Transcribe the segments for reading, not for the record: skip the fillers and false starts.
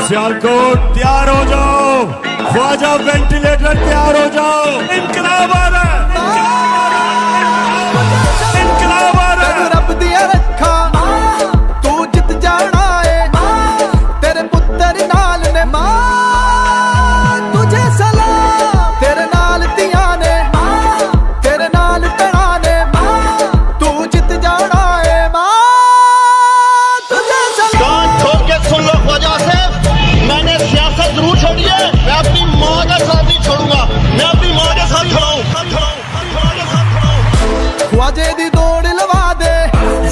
सियालकोट तैयार हो जाओ, ख्वाजा वेंटिलेटर तैयार हो जाओ। इनकलाब आ रहा है, इनकलाब आ रहा है। रब दिया रखा तू जित जाना है, तेरे पुत्र नाल ने मां तुझे सलाम, तेरे नाल दिया ने तेरे नाल तना ने तू जित जाना है मां तुझे सलाम। कान ठोक के सुन लो ख्वाजा से, मैंने सियासत जरूर छोड़ी है, मैं अपनी माँ का साथ नहीं छोड़ूंगा, मैं अपनी माँ के साथ खड़ा हूँ। ख्वाजे दी दौड़ लवा दे,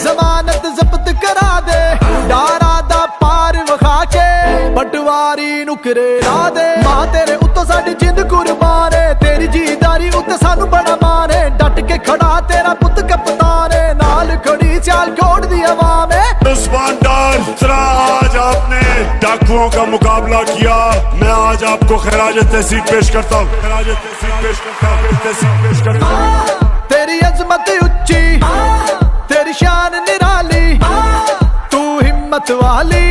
जमानत जब्त करा दे, डारा दा पार विखा के पटवारी नुकरे ला दे। मां तेरे उत्तों साडी जिंद कुर्बान है, तेरी जीदारी उत्ते सानू बड़ा मान है। डट के खड़ा तेरा पुत कप्तान है, नाल खड़ी सियालकोट दी अवाम है। उस्मान डार, जरा आज आपने डाकुओं का मुकाबला किया, मैं आज आपको खराज तहसीन पेश करता हूँ, खराज तहसीन पेश करता हूँ, तहसीन पेश करता हूँ। तेरी अजमत उच्ची, तेरी शान निराली, तू हिम्मत वाली,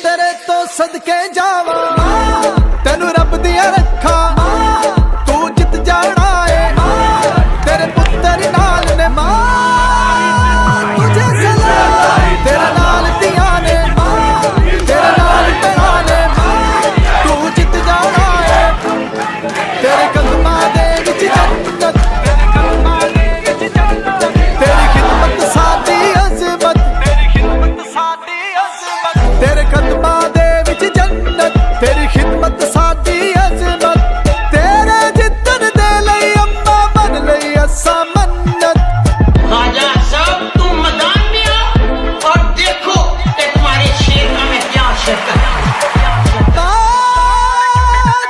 तेरे तो सदके जावा, तेनू रब दिया रखा तू जित जाना है, तेरे पुत्र नाल ने मां तुझे सलाम, तेरे नाल दिया ने तेरे नाल तना ने तू जित जाना है, तेरे कदमां दे विच जन्नत, तेरी खिदमत साडी अज़मत, तेरे कदमां दे विच जन्नत, तेरी खिदमत साडी अज़मत, तेरे जितन दे लई अम्मा मन लई असा मन्नत। ख्वाजा साहब तुम मैदान में आओ और देखो कि तुम्हारे शेर का मैं क्या शिरकत।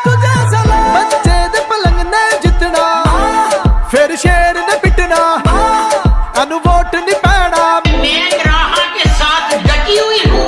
तुझे सलाम, बच्चे दे पलंग ने जितना, फिर शेर ने पिटना, अनु वोट नहीं पैना। मैं ग्राह के साथ डटी हुई हूँ,